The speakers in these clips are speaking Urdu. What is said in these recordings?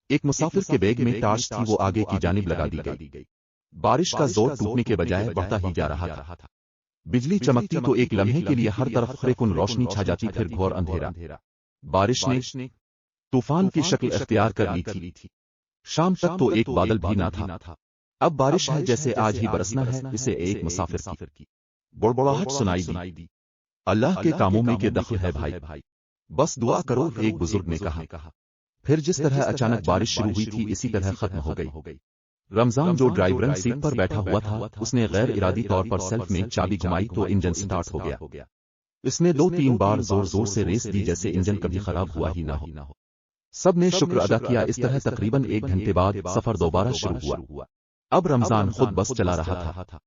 ایک مسافر کے بیگ میں ٹارچ تھی، وہ آگے کی جانب لگا دی گئی۔ بارش کا زور ٹوٹنے کے بجائے بڑھتا ہی جا رہا تھا۔ بجلی چمکتی تو ایک لمحے کے لیے ہر طرف خرے کن روشنی چھا جاتی، پھر گھور اندھیرا۔ بارش نے طوفان کی شکل اختیار کر لی تھی۔ شام تک تو ایک بادل بھی نہ تھا۔ اب بارش ہے جیسے آج ہی برسنا ہے، اسے ایک مسافر کی بڑبڑاہٹ سنائی دی۔ اللہ کے کاموں میں کیا دخل ہے بھائی، بس دعا کرو، ایک بزرگ نے کہا۔ پھر جس طرح اچانک بارش شروع ہوئی تھی اسی طرح ختم ہو گئی۔ رمضان جو ڈرائیورن سیٹ پر بیٹھا ہوا تھا، اس نے غیر ارادی طور پر سیلف میں چابی گھمائی تو انجن سٹارٹ ہو گیا۔ اس نے 2-3 بار زور سے ریس دی جیسے انجن کبھی خراب ہوا ہی نہ ہو۔ سب نے شکر ادا کیا۔ اس طرح تقریباً 1 گھنٹے بعد سفر دوبارہ شروع ہوا۔ اب رمضان خود بس چلا رہا تھا۔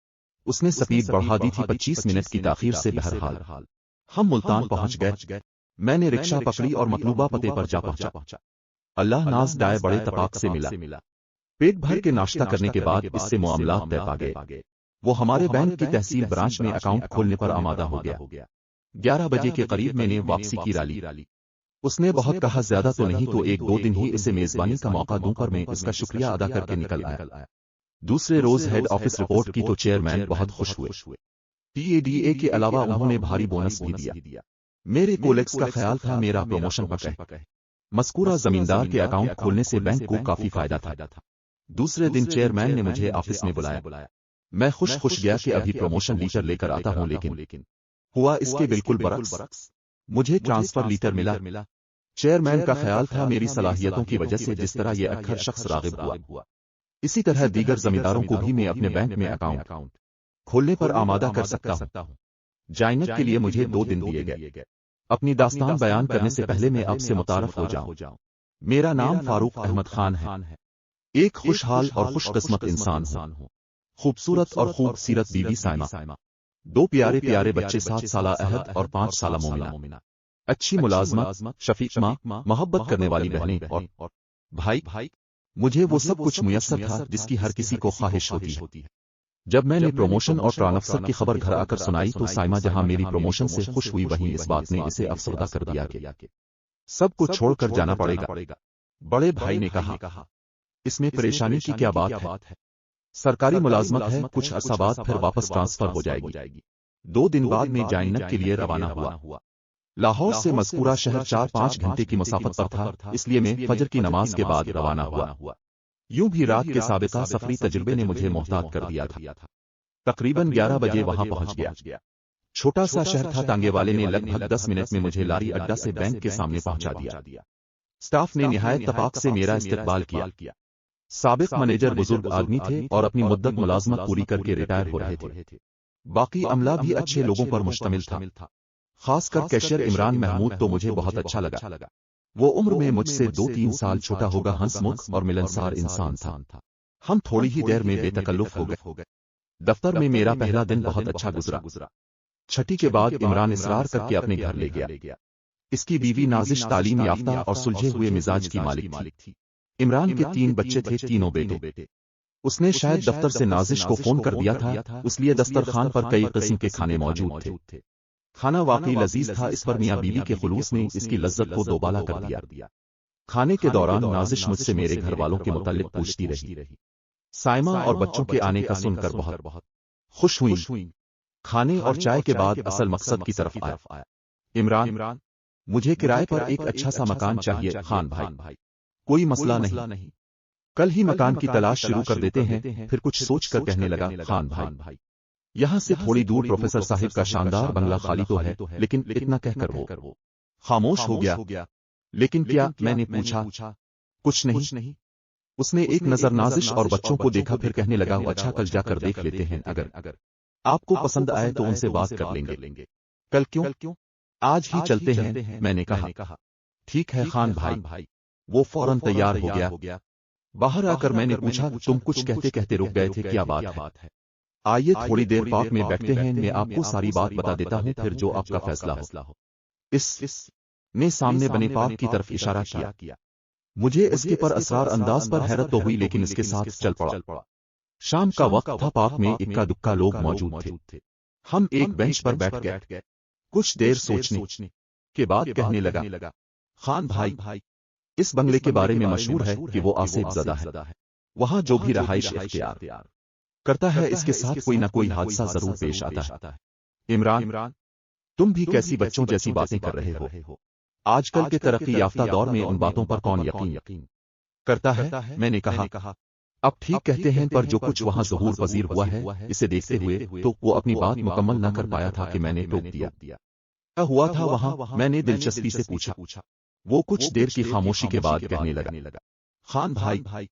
اس نے سپیڈ بڑھا دی تھی 25 منٹ کی تاخیر سے۔ بہرحال ہم ملتان پہنچ گئے۔ میں نے رکشہ پکڑی اور مطلوبہ پتے پر جا پہنچا۔ اللہ ناز ڈائے بڑے اتفاق سے ملا۔ پیٹ بھر کے ناشتہ کرنے کے بعد اس سے معاملات طے پا گئے۔ وہ ہمارے بینک کی تحصیل برانچ میں اکاؤنٹ کھولنے پر آمادہ ہو گیا۔ 11 بجے کے قریب میں نے واپسی کی رالی۔ اس نے بہت کہا، زیادہ تو نہیں تو 1-2 دن ہی اسے میزبانی کا موقع دوں، پر میں اس کا شکریہ ادا کر کے نکل آیا۔ دوسرے روز ہیڈ آفس رپورٹ کی تو چیئرمین بہت خوش ہوئے۔ PADA کے علاوہ انہوں نے بھاری بونس بھی دیا۔ میرے کولیگز کا خیال تھا میرا پروموشن پکا ہے۔ مذکورہ زمیندار کے اکاؤنٹ کھولنے سے بینک کو کافی فائدہ تھا۔ دوسرے دن چیئرمین نے مجھے آفس میں بلایا۔ میں خوش گیا کہ ابھی پروموشن لیٹر لے کر آتا ہوں، لیکن ہوا اس کے بالکل برعکس۔ مجھے ٹرانسفر لیٹر ملا۔ چیئرمین کا خیال تھا میری صلاحیتوں کی وجہ سے جس طرح یہ اکثر شخص راغب ہوا، اسی طرح دیگر زمینداروں کو بھی میں اپنے بینک میں اکاؤنٹ کھولنے پر آمادہ کر سکتا ہوں۔ جائنت کے لیے مجھے 2 دن دیے گئے۔ اپنی داستان بیان کرنے سے پہلے میں آپ سے متعارف ہو جاؤں۔ میرا نام فاروق احمد خان ہے۔ ایک خوشحال اور خوش قسمت انسان ہوں۔ خوبصورت اور خوب سیرت بیوی سائمہ، 2 پیارے بچے، 7 سالہ احد اور 5 سالہ مومنہ، اچھی ملازمت، شفیق ماں، محبت کرنے والی بہنیں اور بھائی۔ مجھے وہ سب کچھ میسر تھا جس کی ہر کسی کو خواہش ہوتی ہے۔ جب میں نے پروموشن اور ٹرانسفر کی خبر گھر آ کر سنائی تو سائمہ جہاں میری پروموشن سے خوش ہوئی، وہیں اس بات نے اسے افسردہ کر دیا کہ سب کو چھوڑ کر جانا پڑے گا۔ بڑے بھائی نے کہا، اس میں پریشانی کی کیا بات ہے؟ سرکاری ملازمت ہے، کچھ عرصہ بعد پھر واپس ٹرانسفر ہو جائے گی۔ 2 دن بعد میں جائنت کے لیے روانہ ہوا۔ لاہور سے مذکورہ شہر 4-5 گھنٹے کی مسافت پر تھا، اس لیے میں فجر کی نماز کے بعد روانہ ہوا۔ یوں بھی رات کے سابقہ سفری تجربے نے مجھے محتاط کر دیا تھا۔ تقریباً 11 بجے وہاں پہنچ گیا۔ چھوٹا سا شہر تھا، ٹانگے والے نے لگ بھگ 10 منٹ میں مجھے لاری اڈا سے بینک کے سامنے پہنچا دیا۔ سٹاف نے نہایت اتفاق سے میرا استقبال کیا۔ سابق منیجر بزرگ آدمی تھے اور اپنی مدت ملازمت پوری کر کے ریٹائر ہو رہے تھے۔ باقی عملہ بھی اچھے لوگوں پر مشتمل تھا، خاص کر کیشیئر عمران محمود تو مجھے بہت اچھا لگا۔ وہ عمر میں مجھ سے 2-3 سال چھوٹا ہوگا، ہنس مکھ اور ملنسار انسان تھا۔ ہم تھوڑی ہی دیر میں بے تکلف ہو گئے۔ دفتر میں میرا پہلا دن بہت اچھا گزرا۔ چھٹی کے بعد عمران اصرار کر کے اپنے گھر لے گیا۔ اس کی بیوی نازش تعلیم یافتہ اور سلجھے ہوئے مزاج کی مالک تھی۔ عمران کے 3 بچے تھے، تینوں بیٹے۔ اس نے شاید دفتر سے نازش کو فون کر دیا تھا، اس لیے دسترخوان پر کئی قسم کے کھانے موجود تھے۔ کھانا واقعی لذیذ تھا، اس پر میاں بیوی کے خلوص نے اس کی لذت کو دوبالا کر دیا۔ کھانے کے دوران نازش مجھ سے میرے گھر والوں کے متعلق پوچھتی رہی۔ سائمہ اور بچوں کے آنے کا سن کر بہت خوش ہوئی۔ کھانے اور چائے کے بعد اصل مقصد کی طرف آیا۔ عمران، مجھے کرائے پر ایک اچھا سا مکان چاہیے خان بھائی۔ کوئی مسئلہ نہیں، کل ہی مکان کی تلاش شروع کر دیتے ہیں۔ پھر کچھ سوچ کر کہنے لگا، خان بھائی، یہاں سے تھوڑی دور پروفیسر صاحب کا شاندار بنگلہ خالی تو ہے، لیکن اتنا کہہ کر وہ خاموش ہو گیا۔ لیکن کیا؟ میں نے پوچھا۔ کچھ نہیں۔ اس نے ایک نظر نازش اور بچوں کو دیکھا، پھر کہنے لگا، اچھا کل جا کر دیکھ لیتے ہیں، اگر آپ کو پسند آئے تو ان سے بات کر لیں گے۔ کل کیوں؟ آج ہی چلتے ہیں، میں نے کہا۔ ٹھیک ہے خان بھائی۔ وہ فوراً تیار ہو گیا۔ باہر آ کر میں نے پوچھا، تم کچھ کہتے کہتے رک گئے تھے، کیا بات ہے؟ آئیے تھوڑی دیر پارک میں بیٹھتے ہیں، میں آپ کو ساری بات بتا دیتا ہوں، پھر جو آپ کا فیصلہ ہو۔ اس نے سامنے بنے پارک کی طرف اشارہ کیا۔ مجھے اس کے پر اسرار انداز پر حیرت تو ہوئی، لیکن اس کے ساتھ چل پڑا۔ شام کا وقت تھا، پارک میں اکا دکا لوگ موجود تھے۔ ہم ایک بینچ پر بیٹھ گئے۔ کچھ دیر سوچنے کے بعد کہنے لگا، خان بھائی، اس بنگلے کے بارے میں مشہور ہے کہ وہ آصف زدہ ہے، وہاں جو بھی رہائش اختیار کرتا ہے اس کے ساتھ کوئی نہ کوئی حادثہ ضرور پیش آتا ہے۔ عمران، تم بھی کیسی بچوں جیسی باتیں کر رہے ہو؟ آج کل کے ترقی یافتہ دور میں ان باتوں پر کون یقین کرتا ہے؟ میں نے کہا اب ٹھیک کہتے ہیں، پر جو کچھ وہاں ظہور پذیر ہوا ہے اسے دیکھتے ہوئے تو وہ اپنی بات مکمل نہ کر پایا تھا کہ میں نے ٹوک دیا۔ کیا ہوا تھا وہاں؟ میں نے دلچسپی سے پوچھا۔ وہ کچھ دیر کی خاموشی کے بعد کہنے لگا، خان بھائی،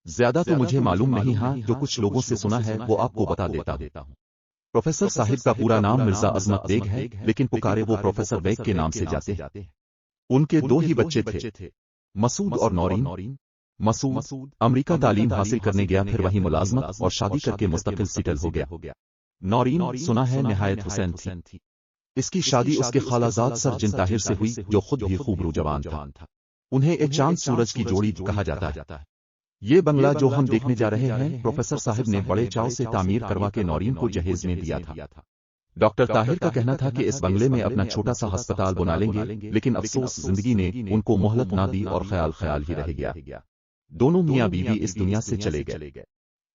زیادہ تو مجھے معلوم نہیں، ہاں جو کچھ لوگوں سے سنا ہے وہ آپ کو بتا دیتا ہوں۔ پروفیسر صاحب کا پورا نام مرزا عظمت بیگ ہے، لیکن پکارے وہ پروفیسر بیگ کے نام سے جاتے ہیں۔ ان کے دو ہی بچے تھے، مسعود اور نورین۔ مسعود امریکہ تعلیم حاصل کرنے گیا، پھر وہیں ملازمت اور شادی کر کے مستقل سیٹل ہو گیا۔ نورین سنا ہے نہایت حسین تھی۔ اس کی شادی اس کے خالہ زاد سر جن طاہر سے ہوئی جو خود بھی خوب روجوان تھا۔ انہیں ایک چاند سورج کی جوڑی کہا جاتا ہے۔ یہ بنگلہ جو ہم دیکھنے جا رہے ہیں پروفیسر صاحب نے بڑے چاؤ سے تعمیر کروا کے نورین کو جہیز میں دیا تھا۔ ڈاکٹر طاہر کا کہنا تھا کہ اس بنگلے میں اپنا چھوٹا سا ہسپتال بنا لیں گے، لیکن افسوس زندگی نے ان کو مہلت نہ دی اور خیال ہی رہ گیا۔ دونوں میاں بیوی اس دنیا سے چلے گئے۔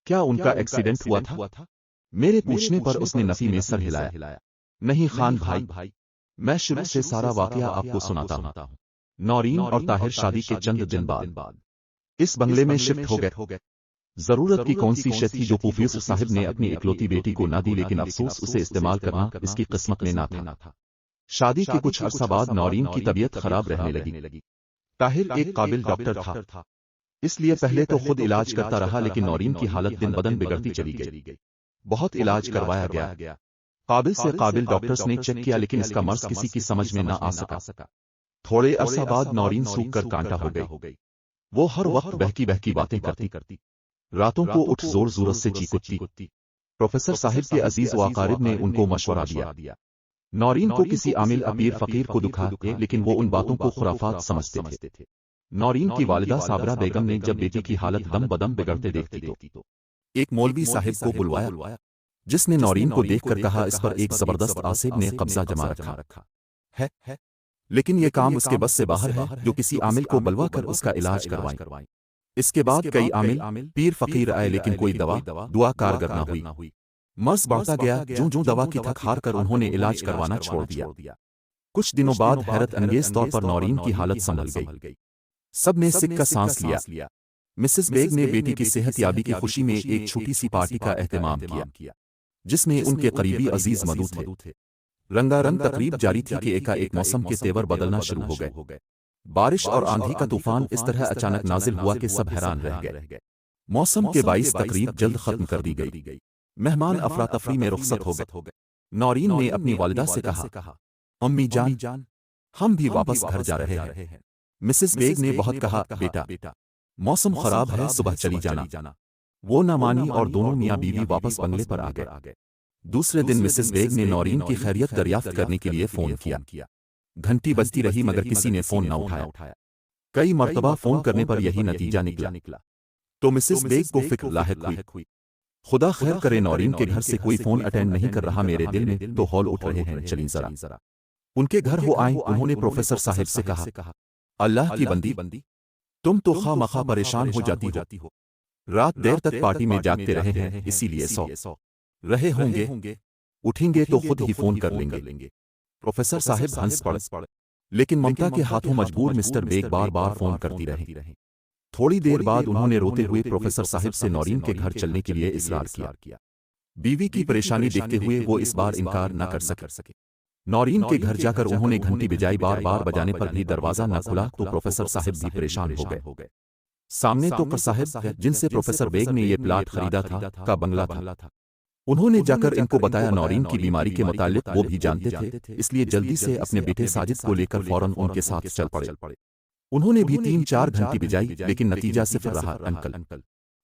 کیا ان کا ایکسیڈنٹ ہوا تھا؟ میرے پوچھنے پر اس نے نفی میں سر ہلایا۔ نہیں خان بھائی، میں شروع سے سارا واقعہ آپ کو سناتا ہوں۔ نورین اور طاہر شادی کے چند دن بعد اس بنگلے میں شفٹ ہو گئے۔ ضرورت کی کون سی شے تھی جو پروفیسر صاحب نے اپنی اکلوتی بیٹی کو نہ دی، لیکن افسوس اسے استعمال کرنا اس کی قسمت میں نہ تھا۔ شادی کے کچھ عرصہ بعد نورین کی طبیعت خراب رہنے لگی۔ طاہر ایک قابل ڈاکٹر تھا، اس لیے پہلے تو خود علاج کرتا رہا، لیکن نورین کی حالت دن بدن بگڑتی چلی گئی۔ بہت علاج کروایا گیا، قابل سے قابل ڈاکٹرز نے چیک کیا، لیکن اس کا مرض کسی کی سمجھ میں نہ آ سکا۔ تھوڑے عرصہ بعد نورین سوکھ کر کانٹا ہو گئی۔ وہ ہر وقت بہکی باتیں کرتی، راتوں کو اٹھ زور سے چیختی۔ پروفیسر صاحب کے عزیز و اقارب نے ان کو مشورہ دیا نورین کو کسی عامل امیر فقیر کو دکھا دے، لیکن وہ ان باتوں کو خرافات سمجھتے تھے۔ نورین کی والدہ صابرہ بیگم نے جب بیٹی کی حالت دم بدم بگڑتے دیکھتی تو ایک مولوی صاحب کو بلوایا، جس نے نورین کو دیکھ کر کہا اس پر ایک زبردست عاصب نے قبضہ جما رکھا ہے، لیکن یہ کام اس کے بس سے باہر ہے، جو کسی عامل کو بلوا کر اس کا علاج کروائیں۔ اس کے بعد کئی عامل پیر فقیر آئے، لیکن کوئی دعا کارگر نہ ہوئی۔ مرض بڑھتا گیا، جو دوا کی تھک ہار کر انہوں نے علاج کروانا چھوڑ دیا۔ کچھ دنوں بعد حیرت انگیز طور پر نورین کی حالت سنبھل گئی۔ سب نے سکھ کا سانس لیا۔ مسز بیگ نے بیٹی کی صحت یابی کی خوشی میں ایک چھوٹی سی پارٹی کا اہتمام کیا، جس میں ان کے قریبی عزیز مدعو تھے۔ رنگا رنگ تقریب جاری تھی کہ ایک موسم کے تیور بدلنا شروع ہو گئے۔ بارش اور آندھی کا طوفان اس طرح اچانک نازل ہوا کہ سب حیران رہ گئے۔ موسم کے باعث تقریب جلد ختم کر دی گئی۔ مہمان افراتفری میں رخصت ہو گئے۔ نورین نے اپنی والدہ سے کہا، امی جان، ہم بھی واپس گھر جا رہے ہیں۔ مسز بیگ نے بہت کہا، بیٹا موسم خراب ہے، صبح چلی جانا۔ وہ نہ مانی اور دونوں میاں بیوی واپس بنگلے پر آ گئے۔ دوسرے دن مسز بیگ نے نورین کی خیریت دریافت کرنے کے لیے فون کیا۔ گھنٹی بجتی رہی مگر کسی نے فون نہ اٹھایا۔ کئی مرتبہ فون کرنے پر یہی نتیجہ نکلا تو مسز بیگ کو فکر لاحق ہوئی، خدا خیر کرے نورین کے گھر سے کوئی فون اٹینڈ نہیں کر رہا، میرے دل میں تو ہول اٹھ رہے ہیں، چلیں ذرا ان کے گھر ہو آئیں۔ انہوں نے پروفیسر صاحب سے کہا، اللہ کی بندی، تم تو خواہ مخواہ پریشان ہو جاتی ہو، رات دیر تک پارٹی میں جاگتے رہے ہیں، اسی لیے سو رہے ہوں گے، اٹھیں گے تو خود ہی فون کر لیں گے۔ پروفیسر صاحب ہنس پڑے، لیکن ممتا کے ہاتھوں مجبور مسٹر بیگ بار بار فون کرتی رہی۔ تھوڑی دیر بعد انہوں نے روتے ہوئے پروفیسر صاحب سے نورین کے گھر چلنے کے لیے اصرار کیا۔ بیوی کی پریشانی دیکھتے ہوئے وہ اس بار انکار نہ کر سکے۔ نورین کے گھر جا کر انہوں نے گھنٹی بجائی، بار بار بجانے پر بھی دروازہ نہ کھلا تو پروفیسر صاحب بھی پریشان ہو گئے۔ سامنے تو کر صاحب جن سے پروفیسر بیگ نے یہ پلاٹ خریدا تھا کا بنگلہ تھا۔ انہوں نے جا کر ان کو بتایا نورین کی بیماری کے متعلق وہ بھی جانتے تھے، اس لیے جلدی سے اپنے بیٹے ساجد کو لے کر فوراً ان کے ساتھ چل پڑے۔ انہوں نے بھی 3-4 گھنٹی بجائی، لیکن نتیجہ صفر رہا۔ انکل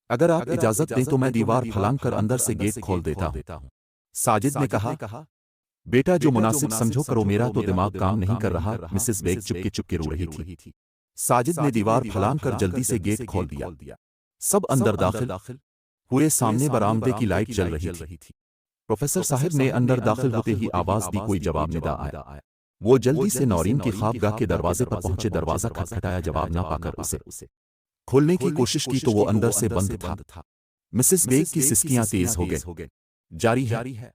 اگر آپ اجازت دیں تو میں دیوار پھلانگ کر اندر سے گیٹ کھول دیتا ہوں، ساجد نے کہا۔ بیٹا جو مناسب سمجھو کرو، میرا تو دماغ کام نہیں کر رہا۔ مسز بیگ چپکے رو رہی تھی۔ ساجد نے دیوار پھلانگ کر جلدی سے گیٹ کھول دیا۔ سب اندر داخل ہوئے، سامنے برآمدے کی لائٹ جل رہی تھی۔ پروفیسر صاحب نے اندر داخل ہوتے ہی آواز دی، کوئی جواب نہ آیا۔ وہ جلدی سے نورین کی خوابگاہ کے دروازے پر پہنچے، دروازہ کھٹکھٹایا، جواب نہ پا کر اسے کھولنے کی کوشش کی تو وہ اندر سے بند تھا۔ مسز بیگ کی سسکیاں تیز ہو گئیں۔ جاری ہے۔